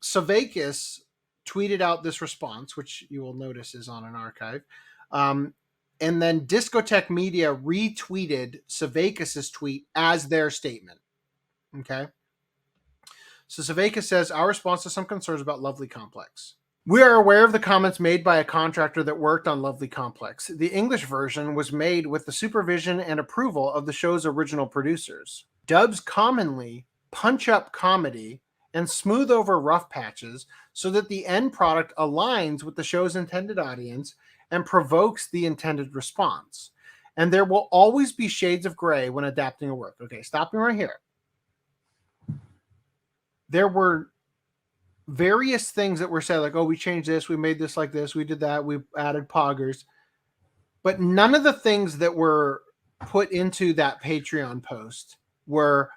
Savakis tweeted out this response, which you will notice is on an archive. And then Discotek Media retweeted Savakis' tweet as their statement. Okay. So Savakis says, our response to some concerns about Lovely Complex. We are aware of the comments made by a contractor that worked on Lovely Complex. The English version was made with the supervision and approval of the show's original producers. Dubs commonly punch up comedy and smooth over rough patches so that the end product aligns with the show's intended audience and provokes the intended response. And there will always be shades of gray when adapting a work. Okay, stop me right here. There were various things that were said, like, oh, we changed this, we made this like this, we did that, we added poggers. But none of the things that were put into that Patreon post were,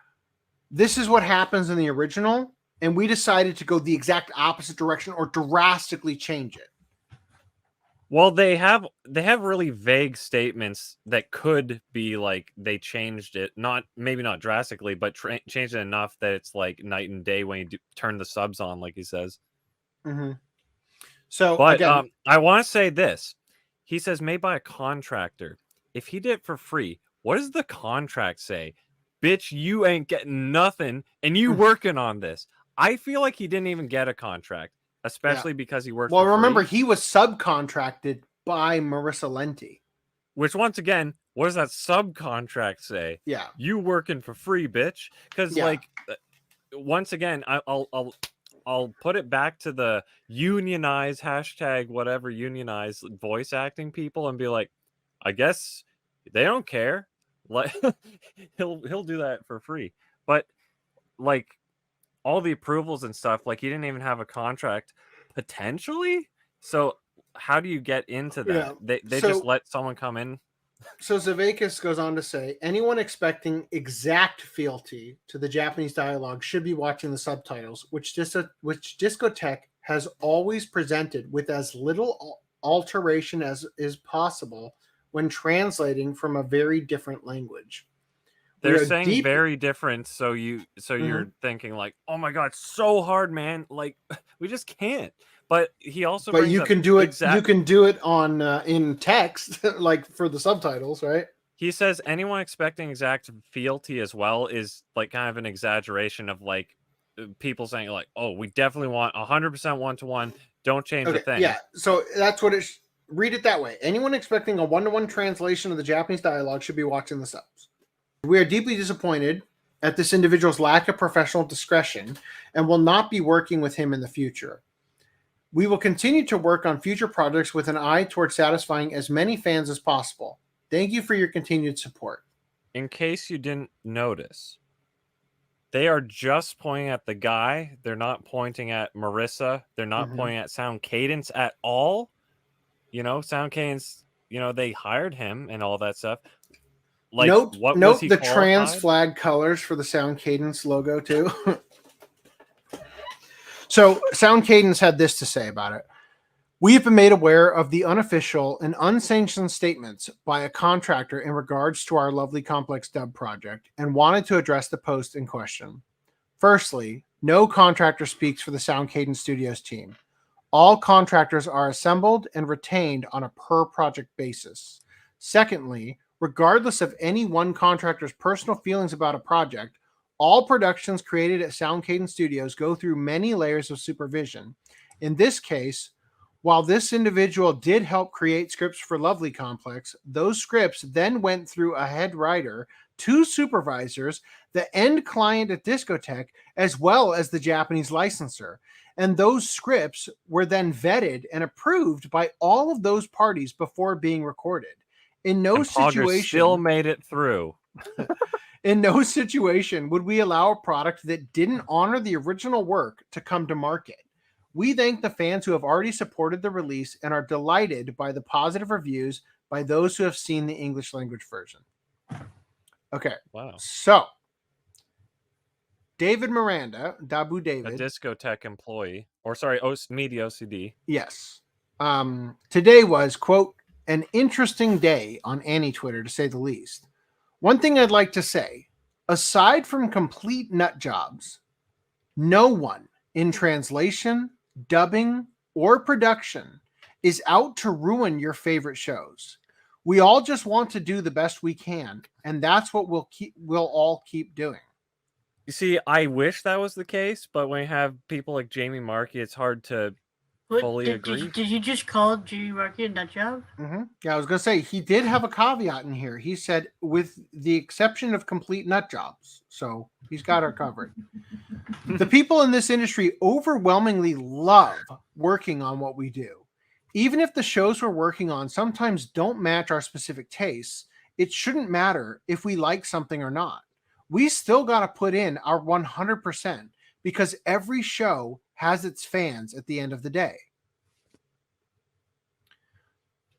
this is what happens in the original, and we decided to go the exact opposite direction or drastically change it. Well, they have really vague statements that could be like they changed it, maybe not drastically, but changed it enough that it's like night and day when you turn the subs on, like he says. Mm-hmm. So, but again, I want to say this. He says made by a contractor. If he did it for free, what does the contract say? Bitch, you ain't getting nothing, and you working on this. I feel like he didn't even get a contract. Especially because he worked. Well, remember, he was subcontracted by Marissa Lenti. Which, once again, what does that subcontract say? Yeah, you working for free, bitch. Because, like, once again, I'll put it back to the unionize hashtag whatever unionize voice acting people and be like, I guess they don't care. Like, he'll do that for free. But like, all the approvals and stuff, like he didn't even have a contract potentially. So how do you get into that? Yeah. They just let someone come in. So Zavakis goes on to say, anyone expecting exact fealty to the Japanese dialogue should be watching the subtitles, which Discotek has always presented with as little alteration as is possible when translating from a very different language. They're saying very different, so you're thinking like, oh my god, so hard, man. Like, we just can't. But he also you can do it. You can do it on in text, like for the subtitles, right? He says anyone expecting exact fealty as well is like kind of an exaggeration of like people saying like, oh, we definitely want 100% one-to-one. Don't change a thing. Yeah, so that's what it. Read it that way. Anyone expecting a one-to-one translation of the Japanese dialogue should be watching the subs. We are deeply disappointed at this individual's lack of professional discretion and will not be working with him in the future. We will continue to work on future projects with an eye towards satisfying as many fans as possible. Thank you for your continued support. In case you didn't notice, they are just pointing at the guy. They're not pointing at Marissa. They're not pointing at Sound Cadence at all. You know, Sound Cadence, you know, they hired him and all that stuff. Like, note the qualified? trans flag colors for the Sound Cadence logo too. So Sound Cadence had this to say about it. We have been made aware of the unofficial and unsanctioned statements by a contractor in regards to our Lovely Complex dub project and wanted to address the post in question. Firstly, no contractor speaks for the Sound Cadence Studios team. All contractors are assembled and retained on a per-project basis. Secondly, regardless of any one contractor's personal feelings about a project, all productions created at Sound Cadence Studios go through many layers of supervision. In this case, while this individual did help create scripts for Lovely Complex, those scripts then went through a head writer, 2 supervisors, the end client at Discotek, as well as the Japanese licensor. And those scripts were then vetted and approved by all of those parties before being recorded. In no situation, still made it through. In no situation would we allow a product that didn't honor the original work to come to market. We thank the fans who have already supported the release and are delighted by the positive reviews by those who have seen the English language version. Okay. Wow. So, David Miranda, Dabu David. A Discotek employee. Media OCD. Yes. Today was, quote, an interesting day on Annie Twitter, to say the least. One thing I'd like to say, aside from complete nut jobs, no one, in translation, dubbing, or production is out to ruin your favorite shows. We all just want to do the best we can, and that's what we'll all keep doing. You see, I wish that was the case, but when you have people like Jamie Markey, it's hard to fully agree. Did you just call Jamie Markey a nut job? Mm-hmm. Yeah, I was going to say, he did have a caveat in here. He said, with the exception of complete nut jobs. So he's got her covered. The people in this industry overwhelmingly love working on what we do. Even if the shows we're working on sometimes don't match our specific tastes, it shouldn't matter if we like something or not. We still got to put in our 100% because every show has its fans at the end of the day.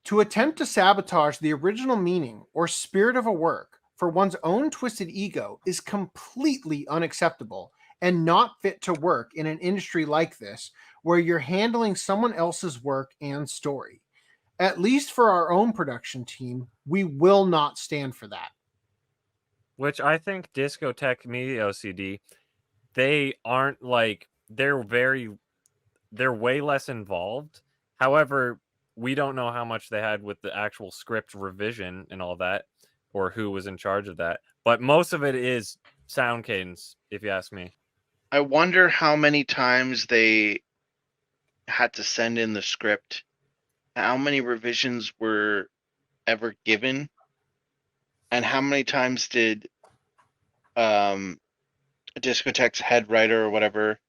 To attempt to sabotage the original meaning or spirit of a work for one's own twisted ego is completely unacceptable and not fit to work in an industry like this, where you're handling someone else's work and story. At least for our own production team, we will not stand for that. Which I think Discotek Media OCD, they aren't like, they're way less involved. However, we don't know how much they had with the actual script revision and all that, or who was in charge of that. But most of it is sound cadence, if you ask me. I wonder how many times they had to send in the script, how many revisions were ever given, and how many times did Discotek's head writer or whatever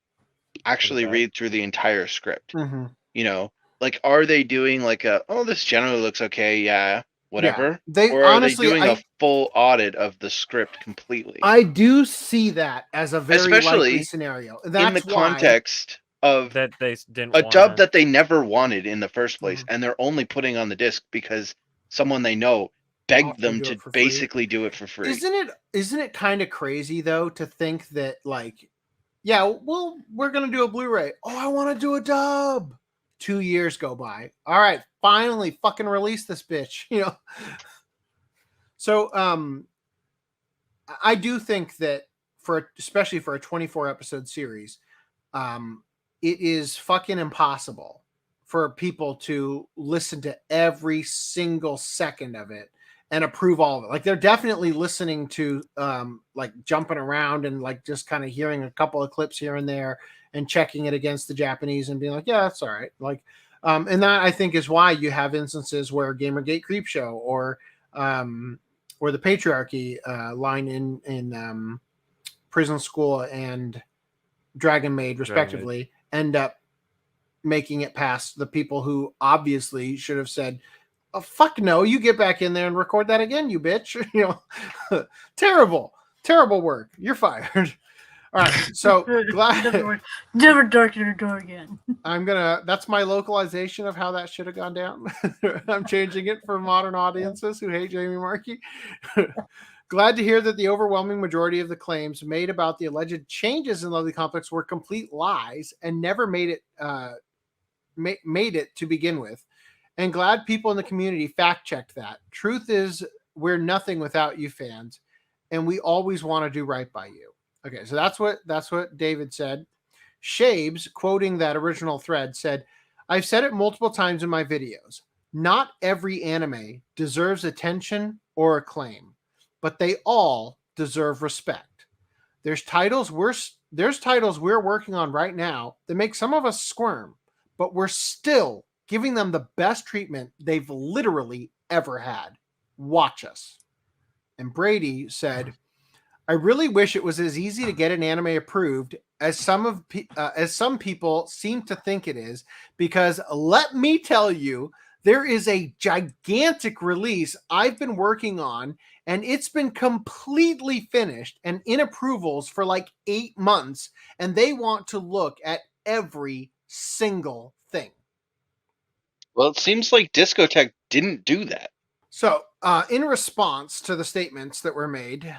actually read through the entire script. Mm-hmm. You know, like, are they doing like this generally looks okay, yeah, whatever? Yeah, or are they doing a full audit of the script completely? I do see that as a very likely scenario. That's in the context of that they didn't a dub that they never wanted in the first place, and they're only putting on the disc because someone they know begged them to basically do it for free. Isn't it kind of crazy though to think that, like, yeah, well, we're gonna do a Blu-ray. Oh, I want to do a dub. 2 years go by. All right, finally, fucking release this bitch. You know. So, I do think that especially for a 24 episode series, it is fucking impossible for people to listen to every single second of it and approve all of it. Like, they're definitely listening to like jumping around and like just kind of hearing a couple of clips here and there and checking it against the Japanese and being like, yeah, that's all right. Like, and that I think is why you have instances where Gamergate Creepshow or the Patriarchy line in Prison School and Dragon Maid respectively end up making it past the people who obviously should have said, oh, fuck no, you get back in there and record that again, you bitch. You know, terrible work. You're fired. All right, so glad never darken your door again. That's my localization of how that should have gone down. I'm changing it for modern audiences who hate Jamie Markey. Glad to hear that the overwhelming majority of the claims made about the alleged changes in Lovely Complex were complete lies and never made it to begin with. And glad people in the community fact-checked that. Truth is, we're nothing without you fans, and we always want to do right by you. Okay, so that's what David said. Shabes, quoting that original thread, said, I've said it multiple times in my videos. Not every anime deserves attention or acclaim, but they all deserve respect. There's titles we're working on right now that make some of us squirm, but we're still giving them the best treatment they've literally ever had. Watch us. And Brady said, I really wish it was as easy to get an anime approved as some people seem to think it is, because let me tell you, there is a gigantic release I've been working on, and it's been completely finished and in approvals for like 8 months, and they want to look at every single thing. Well, it seems like Discotek didn't do that. So, in response to the statements that were made,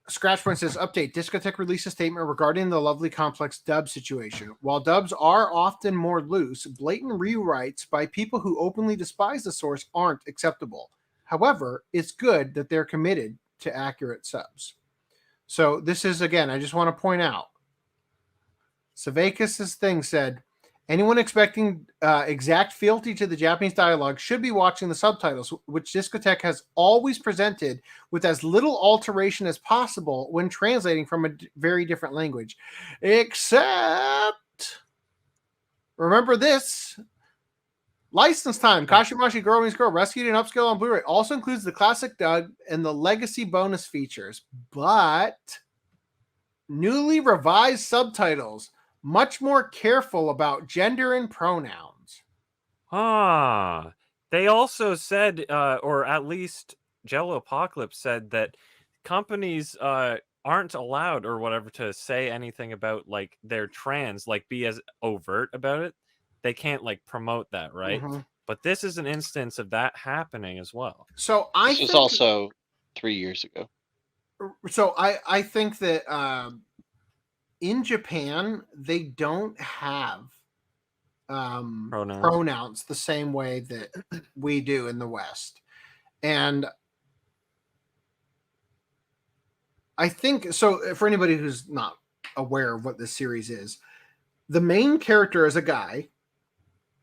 Scratchpoint says, update, Discotek released a statement regarding the Lovely Complex dub situation. While dubs are often more loose, blatant rewrites by people who openly despise the source aren't acceptable. However, it's good that they're committed to accurate subs. So this is, again, I just want to point out, Savakis' thing said, anyone expecting exact fealty to the Japanese dialogue should be watching the subtitles, which Discotek has always presented with as little alteration as possible when translating from a very different language. Except, remember this, license time. Kashimashi Girl Meets Girl Rescued and Upscale on Blu-ray also includes the classic dub and the legacy bonus features, but newly revised subtitles, much more careful about gender and pronouns. They also said, or at least Jello Apocalypse said, that companies aren't allowed or whatever to say anything about like they're trans, like be as overt about it. They can't like promote that, right? Mm-hmm. But this is an instance of that happening as well. So This was also 3 years ago. So I think that in Japan they don't have pronouns the same way that we do in the West, and I think so. For anybody who's not aware of what this series is, the main character is a guy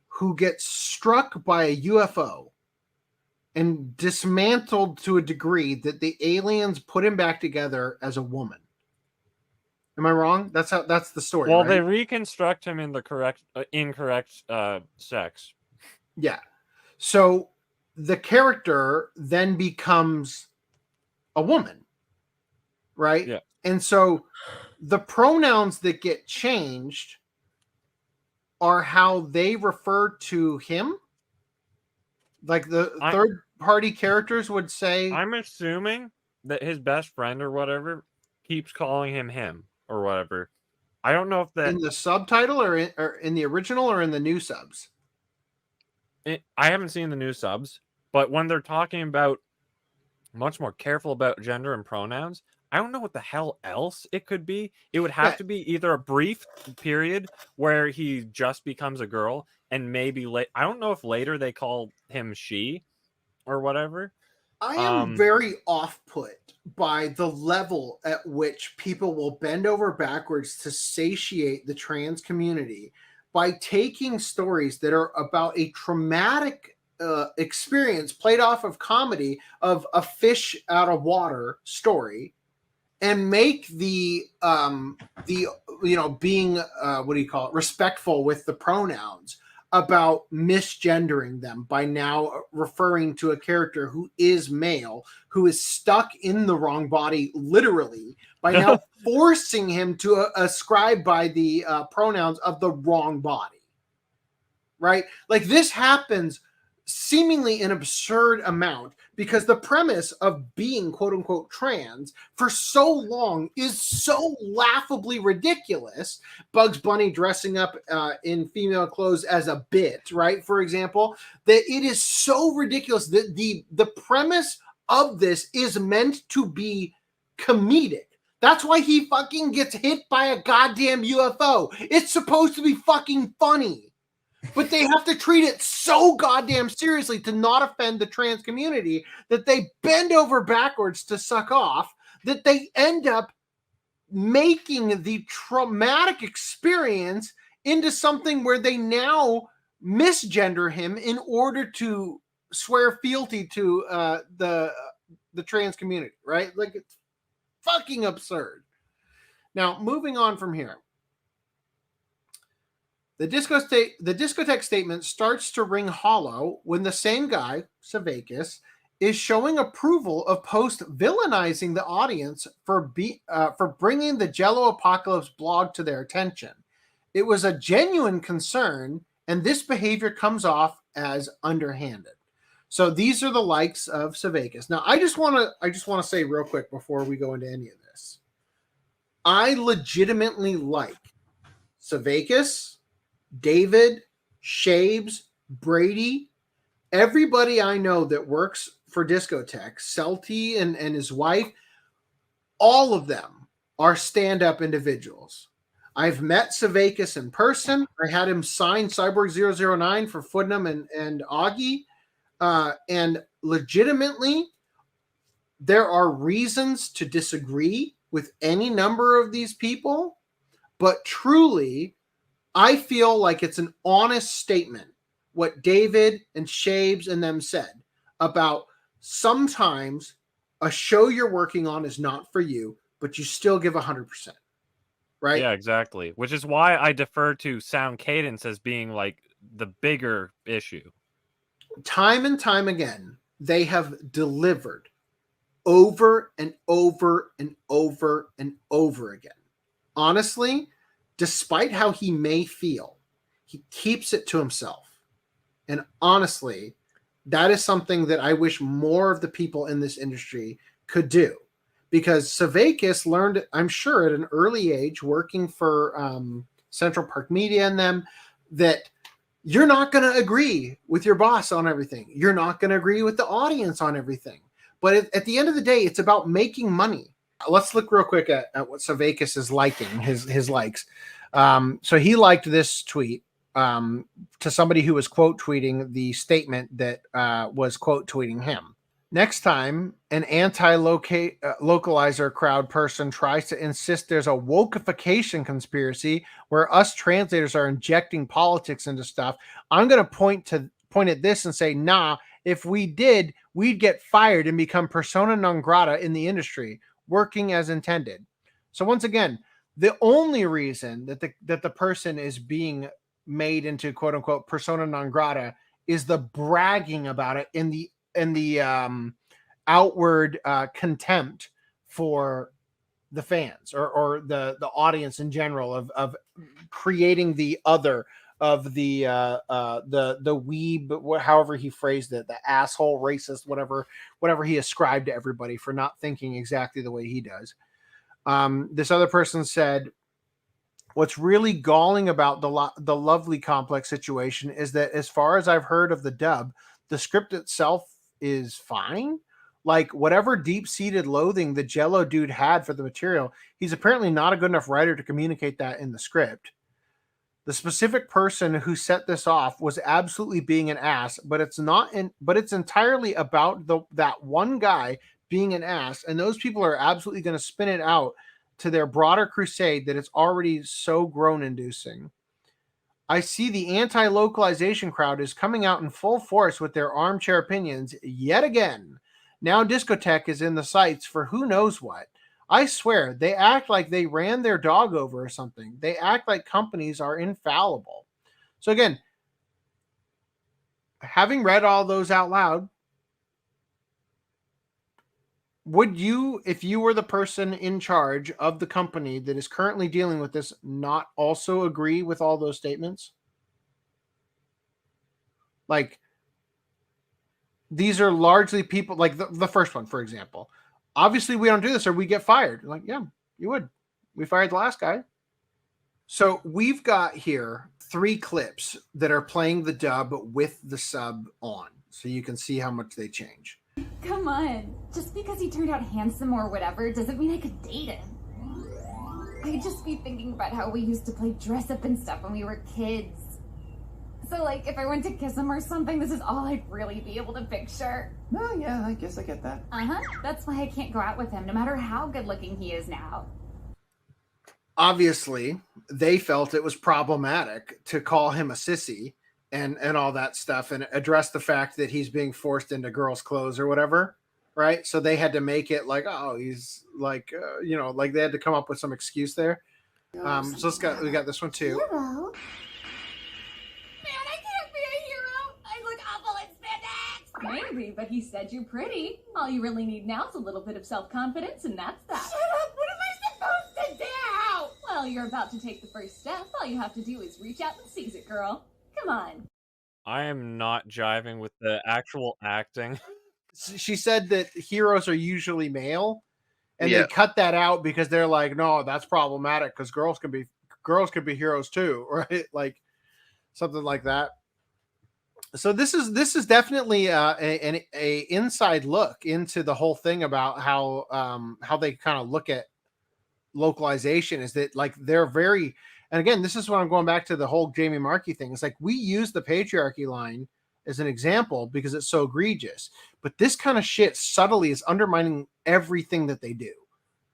who gets struck by a UFO and dismantled to a degree that the aliens put him back together as a woman. Am I wrong? That's the story. Well, right? they reconstruct him in the incorrect sex. Yeah. So the character then becomes a woman, right? Yeah. And so the pronouns that get changed are how they refer to him. Like the third party characters would say. I'm assuming that his best friend or whatever keeps calling him or whatever. I don't know if that in the subtitle or in the original or in the new subs. I haven't seen the new subs, but when they're talking about much more careful about gender and pronouns, I don't know what the hell else it could be. It would have to be either a brief period where he just becomes a girl, and maybe I don't know if later they call him she or whatever. I am very off-put by the level at which people will bend over backwards to satiate the trans community by taking stories that are about a traumatic experience played off of comedy of a fish out of water story and make the being what do you call it, respectful with the pronouns about misgendering them by now referring to a character who is male, who is stuck in the wrong body, literally, by now forcing him to ascribe by the pronouns of the wrong body. Right? Like this happens seemingly an absurd amount because the premise of being quote unquote trans for so long is so laughably ridiculous. Bugs Bunny dressing up in female clothes as a bit, right? For example, that it is so ridiculous that the premise of this is meant to be comedic. That's why he fucking gets hit by a goddamn UFO. It's supposed to be fucking funny. But they have to treat it so goddamn seriously to not offend the trans community that they bend over backwards to suck off, that they end up making the traumatic experience into something where they now misgender him in order to swear fealty to the trans community, right? Like it's fucking absurd. Now, moving on from here. The Discotek statement starts to ring hollow when the same guy, Savakis, is showing approval of post-villainizing the audience for bringing the Jello Apocalypse blog to their attention. It was a genuine concern, and this behavior comes off as underhanded. So these are the likes of Savakis. Now, I just want to say real quick before we go into any of this, I legitimately like Savakis, David, Shabes, Brady, everybody I know that works for Discotek, Celty and his wife, all of them are stand-up individuals. I've met Savakis in person. I had him sign Cyborg 009 for Footnum and Augie. And legitimately, there are reasons to disagree with any number of these people. But truly, I feel like it's an honest statement what David and Shabes and them said about sometimes a show you're working on is not for you, but you still give 100%. Right? Yeah, exactly. Which is why I defer to sound cadence as being like the bigger issue. Time and time again, they have delivered over and over and over and over again. Honestly, despite how he may feel, he keeps it to himself. And honestly, that is something that I wish more of the people in this industry could do. Because Savakis learned, I'm sure, at an early age, working for Central Park Media and them, that you're not going to agree with your boss on everything. You're not going to agree with the audience on everything. But at the end of the day, it's about making money. Let's look real quick at what Savakis is liking, his likes. So he liked this tweet to somebody who was quote tweeting the statement that was quote tweeting him. Next time an anti-localizer crowd person tries to insist there's a wokeification conspiracy where us translators are injecting politics into stuff, I'm going to point at this and say, nah, if we did, we'd get fired and become persona non grata in the industry, working as intended. So once again, the only reason that the person is being made into quote unquote persona non grata is the bragging about it in the outward contempt for the fans or the audience in general of creating the other, of the weeb, however he phrased it, the asshole, racist, whatever he ascribed to everybody for not thinking exactly the way he does. This other person said, what's really galling about the Lovely Complex situation is that as far as I've heard of the dub, the script itself is fine. Like whatever deep-seated loathing the Jello dude had for the material, he's apparently not a good enough writer to communicate that in the script. The specific person who set this off was absolutely being an ass, but it's entirely about that one guy being an ass, and those people are absolutely going to spin it out to their broader crusade that it's already so groan-inducing. I see the anti-localization crowd is coming out in full force with their armchair opinions yet again. Now Discotek is in the sights for who knows what. I swear, they act like they ran their dog over or something. They act like companies are infallible. So again, having read all those out loud, would you, if you were the person in charge of the company that is currently dealing with this, not also agree with all those statements? Like, these are largely people, like the first one, for example. Obviously, we don't do this or we get fired. Like, yeah, you would. We fired the last guy. So we've got here 3 clips that are playing the dub with the sub on. So you can see how much they change. Come on. Just because he turned out handsome or whatever doesn't mean I could date him. I'd just be thinking about how we used to play dress up and stuff when we were kids. So, like, if I went to kiss him or something, this is all I'd really be able to picture. No, yeah, I guess I get that. Uh-huh. That's why I can't go out with him, no matter how good looking he is now. Obviously, they felt it was problematic to call him a sissy and all that stuff and address the fact that he's being forced into girls' clothes or whatever, right? So they had to make it like, oh, he's like, like they had to come up with some excuse there. So we got this one too. Hello. Man, I can't be a hero. I look awful in spandex. Maybe, but he said you're pretty. All you really need now is a little bit of self-confidence, and that's that. Shut up! What am I supposed to do? Well, you're about to take the first step. All you have to do is reach out and seize it, girl. Come on. I am not jiving with the actual acting. She said that heroes are usually male, and they cut that out because they're like, no, that's problematic because girls can be heroes too, right? Like something like that. So this is definitely a inside look into the whole thing about how they kind of look at localization. Is that like they're very, and again, this is when I'm going back to the whole Jamie Markey thing. It's like we use the patriarchy line as an example because it's so egregious, but this kind of shit subtly is undermining everything that they do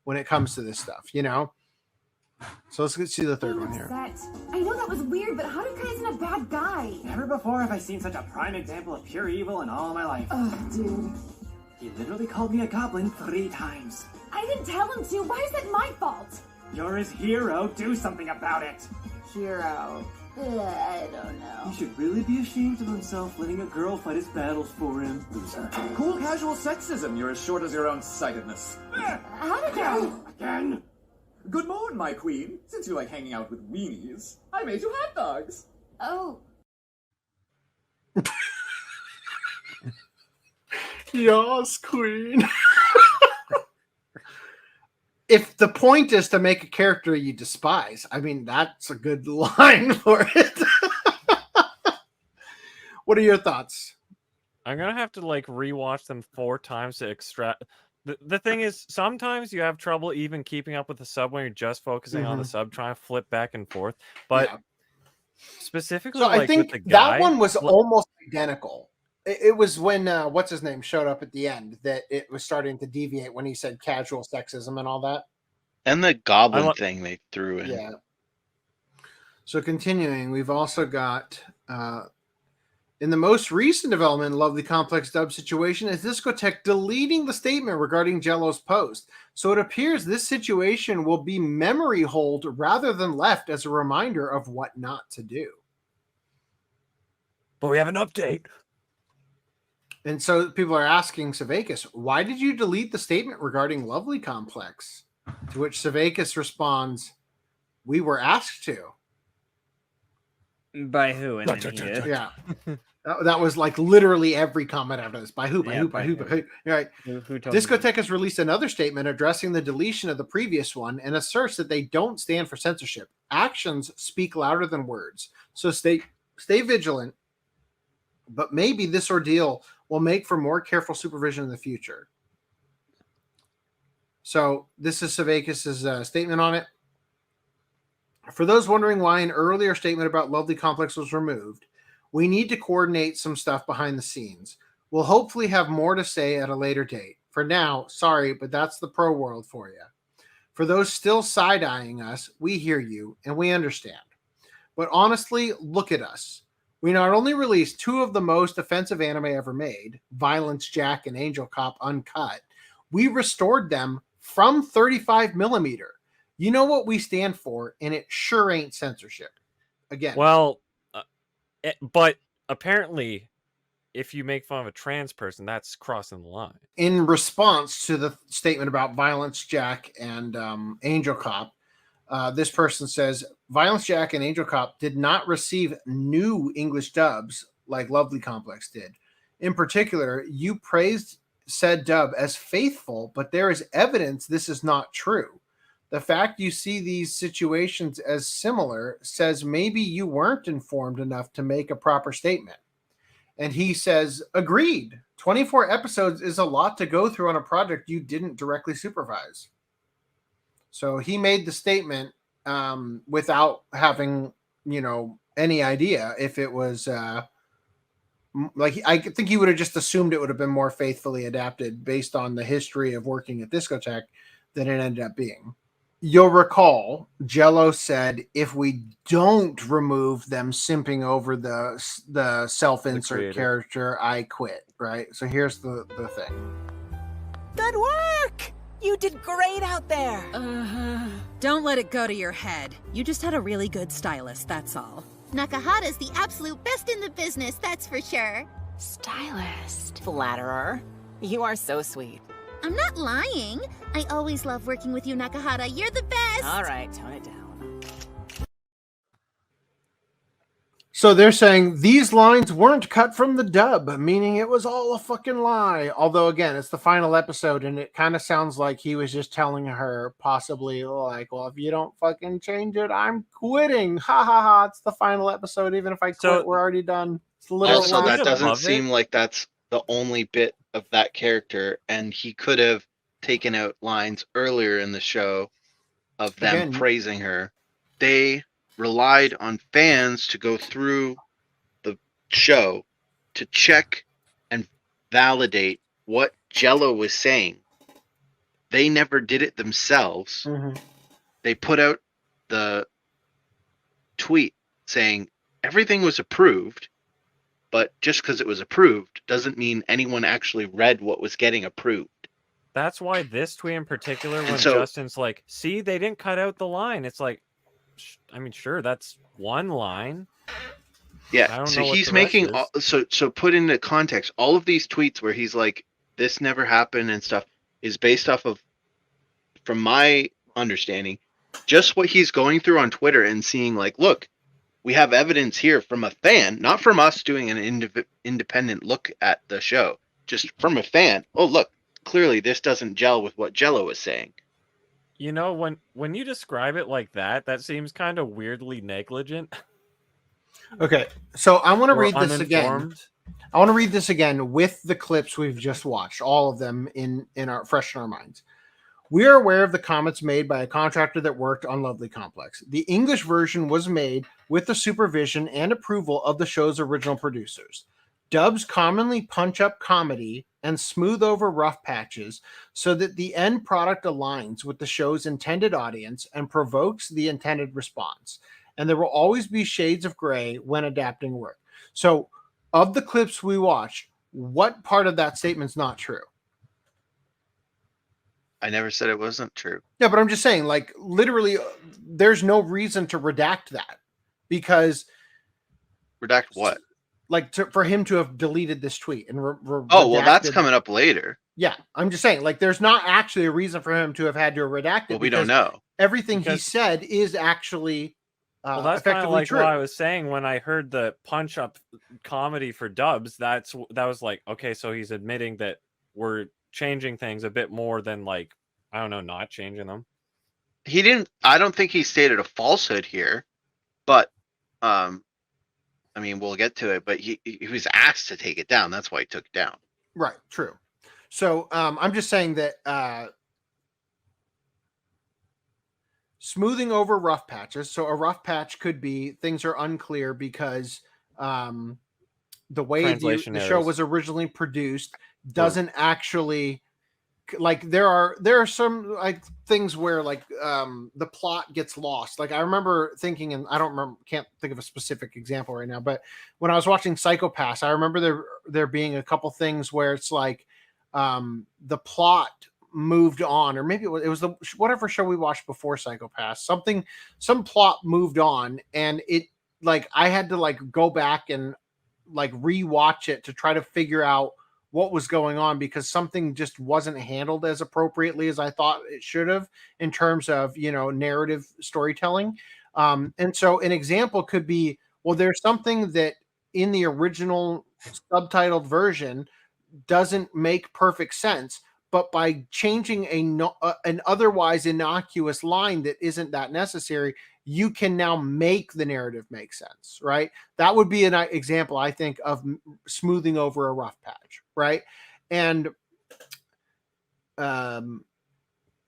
when it comes to this stuff, So let's see the third I'm one here. upset. I know that was weird, but how did Kai isn't a bad guy? Never before have I seen such a prime example of pure evil in all my life. Ugh, dude. He literally called me a goblin 3 times. I didn't tell him to. Why is that my fault? You're his hero. Do something about it. Hero. I don't know. He should really be ashamed of himself letting a girl fight his battles for him. Loser. Cool casual sexism. You're as short as your own sightedness. How did that? Again. Good morning, my queen. Since you like hanging out with weenies, I made you hot dogs. Oh. Yes, queen. If the point is to make a character you despise, I mean, that's a good line for it. What are your thoughts? I'm gonna have to like rewatch them 4 times to extract. The thing is, sometimes you have trouble even keeping up with the sub when you're just focusing on the sub, trying to flip back and forth. But specifically, so I like, think with the guy, that one was almost identical. It was when what's his name showed up at the end that it was starting to deviate when he said casual sexism and all that. And the goblin thing they threw in. Yeah. So continuing, we've also got in the most recent development, Lovely Complex dub situation is Discotek deleting the statement regarding Jello's post. So it appears this situation will be memory hold rather than left as a reminder of what not to do. But we have an update. And so people are asking Savakis, why did you delete the statement regarding Lovely Complex? To which Savakis responds, we were asked to. By who? And then he did. Yeah. That was like literally every comment after this. By who? By who? By who? By who? Right. Who told Discotek has released another statement addressing the deletion of the previous one and asserts that they don't stand for censorship. Actions speak louder than words. So stay vigilant. But maybe this ordeal will make for more careful supervision in the future. So this is Savakis' statement on it. For those wondering why an earlier statement about Lovely Complex was removed, we need to coordinate some stuff behind the scenes. We'll hopefully have more to say at a later date. For now, sorry, but that's the pro world for you. For those still side-eyeing us, we hear you and we understand. But honestly, look at us. We not only released 2 of the most offensive anime ever made, Violence Jack and Angel Cop Uncut, we restored them from 35 millimeter. You know what we stand for, and it sure ain't censorship. Again. Well, but apparently, if you make fun of a trans person, that's crossing the line. In response to the statement about Violence Jack and Angel Cop, this person says, Violence Jack and Angel Cop did not receive new English dubs like Lovely Complex did. In particular, you praised said dub as faithful, but there is evidence this is not true. The fact you see these situations as similar says maybe you weren't informed enough to make a proper statement. And he says, agreed. 24 episodes is a lot to go through on a project you didn't directly supervise. So he made the statement without having, any idea if it was I think he would have just assumed it would have been more faithfully adapted based on the history of working at Discotek than it ended up being. You'll recall Jello said, if we don't remove them simping over the self-insert character, I quit, right? So here's the thing. Good work! You did great out there! Don't let it go to your head. You just had a really good stylist, that's all. Nakahata's the absolute best in the business, that's for sure. Stylist. Flatterer. You are so sweet. I'm not lying. I always love working with you, Nakahata. You're the best. All right, tone it down. So they're saying these lines weren't cut from the dub, meaning it was all a fucking lie. Although, again, it's the final episode, and it kind of sounds like he was just telling her possibly like, well, if you don't fucking change it, I'm quitting. Ha ha ha. It's the final episode. Even if I quit, we're already done. It's also, that doesn't seem like that's the only bit of that character, and he could have taken out lines earlier in the show of them praising her. They relied on fans to go through the show to check and validate what Jello was saying. They never did it themselves. They put out the tweet saying everything was approved, but just because it was approved doesn't mean anyone actually read what was getting approved. That's why this tweet in particular, when so- Justin's like, see, they didn't cut out the line. It's like, I mean, sure, that's one line. I Yeah, don't so know what he's the rest making is. so put into context, all of these tweets where he's like, this never happened and stuff is based off of, from my understanding, just what he's going through on Twitter and seeing like, look, we have evidence here from a fan, not from us doing an independent look at the show, just from a fan. Oh, look, clearly this doesn't gel with what Jello is saying. You know, when you describe it like that, that seems kind of weirdly negligent. Okay, so I want to or read this again. uninformed. I want to read this again with the clips we've just watched, all of them in our fresh in our minds. We are aware of the comments made by a contractor that worked on Lovely Complex. The English version was made with the supervision and approval of the show's original producers. Dubs commonly punch up comedy and smooth over rough patches so that the end product aligns with the show's intended audience and provokes the intended response. And there will always be shades of gray when adapting work. So, of the clips we watched, what part of that statement's not true? I never said it wasn't true. Yeah, but I'm just saying, like, literally, there's no reason to redact that because Redact what? Like, for him to have deleted this tweet and oh, well, that's coming up later. Yeah, I'm just saying, like, there's not actually a reason for him to have had to redact it. Well, we don't know. Everything he said is actually well, that's kind of like true. what I was saying when I heard the punch up comedy for Dubs. That was like, okay, so he's admitting that we're changing things a bit more than, like, I don't know, not changing them. He didn't. I don't think he stated a falsehood here, but I mean, we'll get to it. But he was asked to take it down. That's why he took it down. Right. True. So I'm just saying that smoothing over rough patches. So a rough patch could be things are unclear because the way the show was originally produced doesn't actually, like, there are some like things where like the plot gets lost. Like I remember thinking, and can't think of a specific example right now, but when I was watching Psycho Pass, I remember there being a couple things where it's like the plot moved on, or maybe it was the whatever show we watched before Psycho Pass, some plot moved on, and it, like, I had to like go back and like rewatch it to try to figure out what was going on because something just wasn't handled as appropriately as I thought it should have in terms of, you know, narrative storytelling. And so an example could be, well, there's something that in the original subtitled version doesn't make perfect sense, but by changing an otherwise innocuous line that isn't that necessary, you can now make the narrative make sense, right? That would be an example, I think, of smoothing over a rough patch, right? And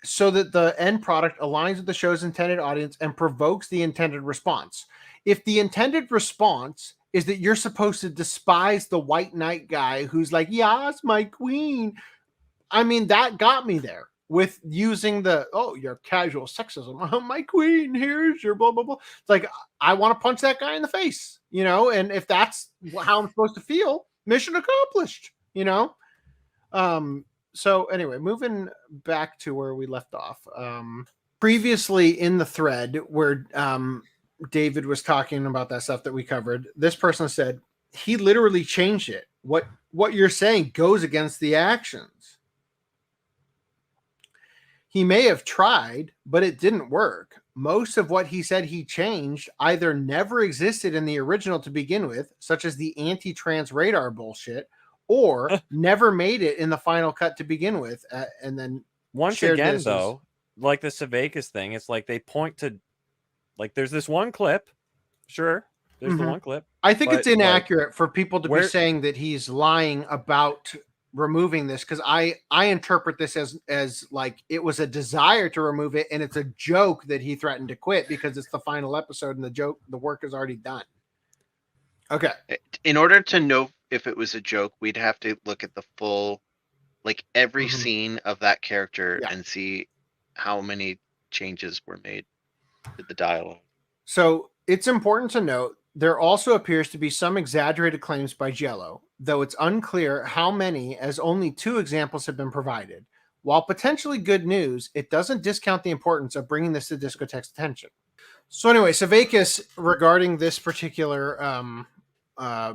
so that the end product aligns with the show's intended audience and provokes the intended response. If the intended response is that you're supposed to despise the white knight guy who's like, yes, my queen, I mean, that got me there with using your casual sexism. Oh, my queen, here's your blah, blah, blah. It's like, I want to punch that guy in the face, you know? And if that's how I'm supposed to feel, mission accomplished, you know? So anyway, moving back to where we left off. Previously in the thread where David was talking about that stuff that we covered, this person said, he literally changed it. What you're saying goes against the actions. He may have tried, but it didn't work. Most of what he said he changed either never existed in the original to begin with, such as the anti-trans radar bullshit, or never made it in the final cut to begin with. And then once again, though, like the Savakis thing, it's like they point to, like, there's this one clip. Sure, there's the one clip. I think it's inaccurate for people to be saying that he's lying about removing this, because I interpret this as like it was a desire to remove it, and it's a joke that he threatened to quit because it's the final episode and the work is already done. Okay. In order to know if it was a joke, we'd have to look at the full, like, every scene of that character and see how many changes were made. did the dialogue. So it's important to note there also appears to be some exaggerated claims by Jello, though it's unclear how many, as only 2 examples have been provided. While potentially good news, it doesn't discount the importance of bringing this to Discotek's attention. So anyway, Savakis, regarding this particular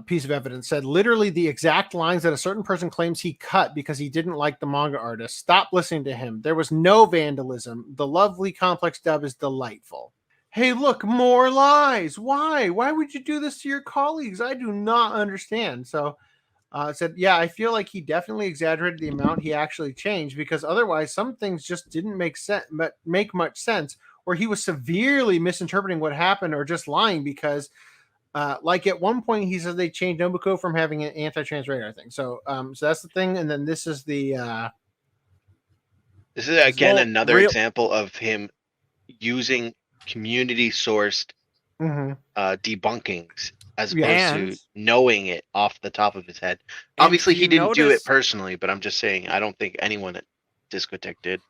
piece of evidence, said literally the exact lines that a certain person claims he cut because he didn't like the manga artist. Stop listening to him. There was no vandalism. The Lovely Complex dub is delightful. Hey, look, more lies. Why? Why would you do this to your colleagues? I do not understand. So said, yeah, I feel like he definitely exaggerated the amount he actually changed, because otherwise some things just didn't make much sense, or he was severely misinterpreting what happened or just lying because like at one point he said they changed Nobuko from having an anti-trans radar thing. So so that's the thing. And then this is the this is again another example of him using community sourced debunkings as opposed to knowing it off the top of his head. Obviously he didn't do it personally, but I'm just saying I don't think anyone at Discotek did.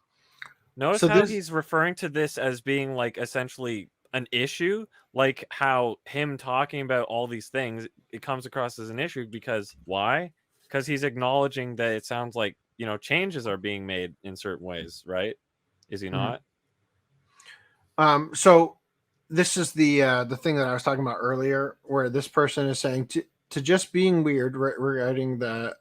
Notice how he's referring to this as being like essentially an issue, like how him talking about all these things, it comes across as an issue because why? Because he's acknowledging that it sounds like, you know, changes are being made in certain ways, right? Is he not? So this is the thing that I was talking about earlier, where this person is saying to just being weird regarding the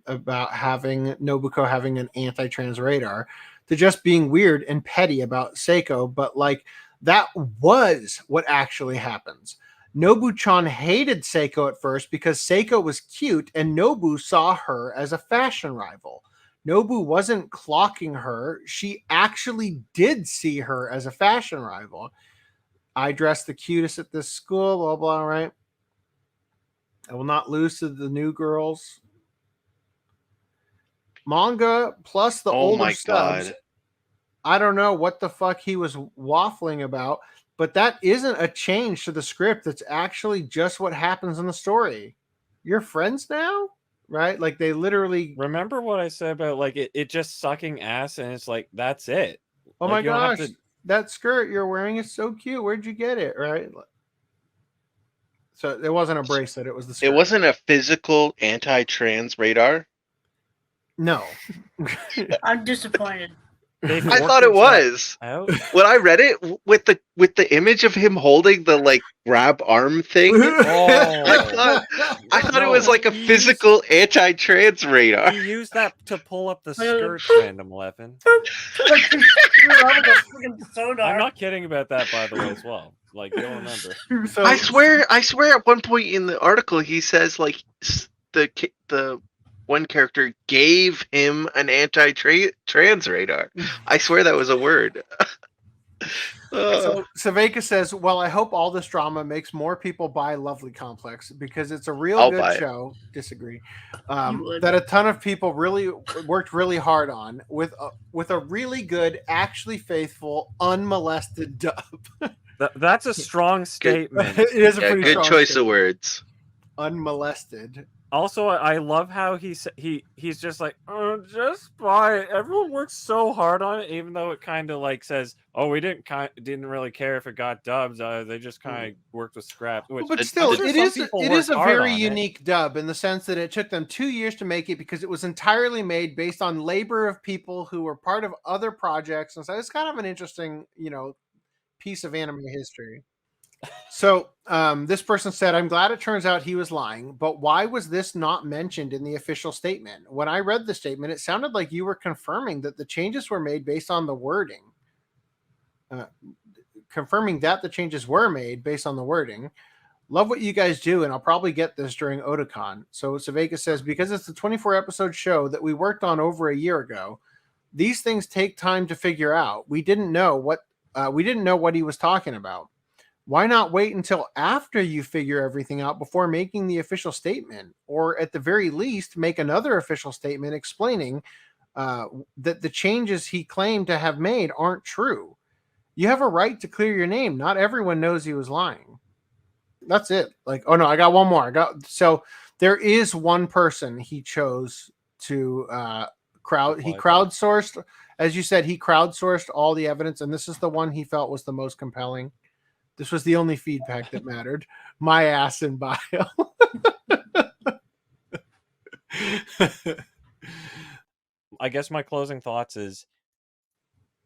about having Nobuko having an anti-trans radar, to just being weird and petty about Seiko, but like that was what actually happens. Nobu-chan hated Seiko at first because Seiko was cute and Nobu saw her as a fashion rival. Nobu wasn't clocking her. She actually did see her as a fashion rival. I dress the cutest at this school, blah, blah, right? I will not lose to the new girls. Manga plus the older subs. I don't know what the fuck he was waffling about, but that isn't a change to the script. It's actually just what happens in the story. You're friends now? Right? Like they literally remember what I said about like it just sucking ass, and it's like that's it. Oh like, my gosh, that skirt you're wearing is so cute. Where'd you get it? Right? So it wasn't a bracelet, it was the skirt. It wasn't a physical anti-trans radar? No. I'm disappointed. I thought it was. When I read it with the image of him holding the like grab arm thing, I thought it was like a physical anti-trans radar. He used that to pull up the skirt, Random 11. I'm not kidding about that, by the way, as well. Like you'll remember. So, I swear at one point in the article he says like the one character gave him an anti-trans radar. I swear that was a word. So Savaka says, well, I hope all this drama makes more people buy Lovely Complex because it's a real good show. Disagree. That a ton of people really worked really hard on with a really good, actually faithful, unmolested dub. That's a strong statement. It is a pretty good strong choice statement. of words. Unmolested. Also, I love how he's just like, just buy it. Everyone works so hard on it, even though it kind of like says, oh, we didn't really care if it got dubs. They just kind of worked with scraps. But still, it is a very unique dub in the sense that it took them 2 years to make it because it was entirely made based on labor of people who were part of other projects, and so it's kind of an interesting, piece of anime history. So this person said, I'm glad it turns out he was lying, but why was this not mentioned in the official statement? When I read the statement, it sounded like you were confirming that the changes were made based on the wording. Confirming that the changes were made based on the wording. Love what you guys do, and I'll probably get this during Otakon. So Savaka says, because it's the 24-episode show that we worked on over a year ago, these things take time to figure out. We didn't know what he was talking about. Why not wait until after you figure everything out before making the official statement? Or at the very least, make another official statement explaining that the changes he claimed to have made aren't true. You have a right to clear your name. Not everyone knows he was lying. That's it. Like, oh no, I got one more. So there is one person he chose to crowdsourced as you said, he crowdsourced all the evidence, and this is the one he felt was the most compelling. This was the only feedback that mattered. My ass in bio. I guess my closing thoughts is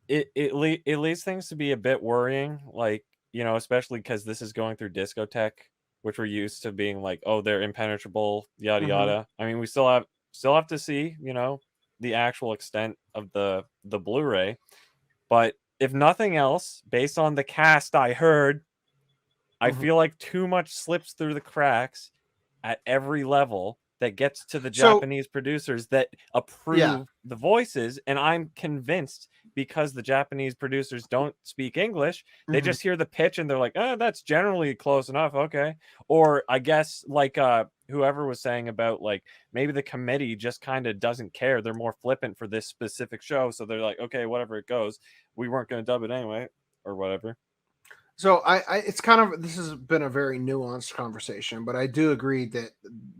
it leads things to be a bit worrying, like, you know, especially because this is going through Discotek, which we're used to being like, oh, they're impenetrable, yada yada. I mean, we still have to see, you know, the actual extent of the Blu-ray, but if nothing else, based on the cast I heard, I feel like too much slips through the cracks at every level that gets to the Japanese producers that approve the voices. And I'm convinced, because the Japanese producers don't speak English, they just hear the pitch and they're like, oh, that's generally close enough. Okay. Or I guess like whoever was saying about like maybe the committee just kind of doesn't care. They're more flippant for this specific show. So they're like, okay, whatever it goes. We weren't going to dub it anyway or whatever. So it's kind of, this has been a very nuanced conversation, but I do agree that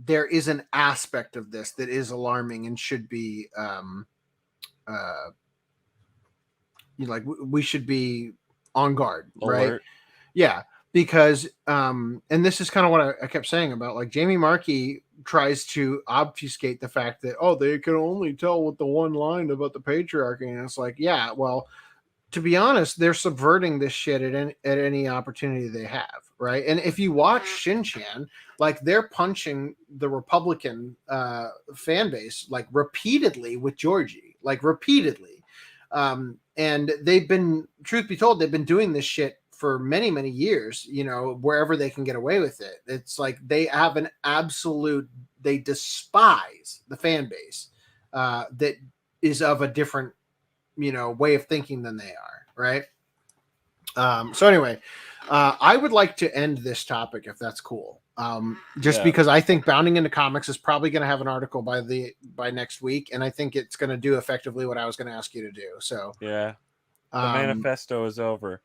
there is an aspect of this that is alarming and should be, like we should be on guard, right? Yeah, because, and this is kind of what I kept saying about like Jamie Markey tries to obfuscate the fact that, oh, they can only tell with the one line about the patriarchy. And it's like, yeah, well, to be honest, they're subverting this shit at any opportunity they have, right? And if you watch Shin-Chan, like they're punching the Republican fan base like repeatedly with Georgie, like repeatedly. And they've been, truth be told, they've been doing this shit for many, many years, you know, wherever they can get away with it. It's like they have an absolute, they despise the fan base that is of a different, you know, way of thinking than they are, right? So anyway, I would like to end this topic if that's cool. Because I think Bounding into Comics is probably going to have an article by next week, and I think it's going to do effectively what I was going to ask you to do. So yeah, the manifesto is over.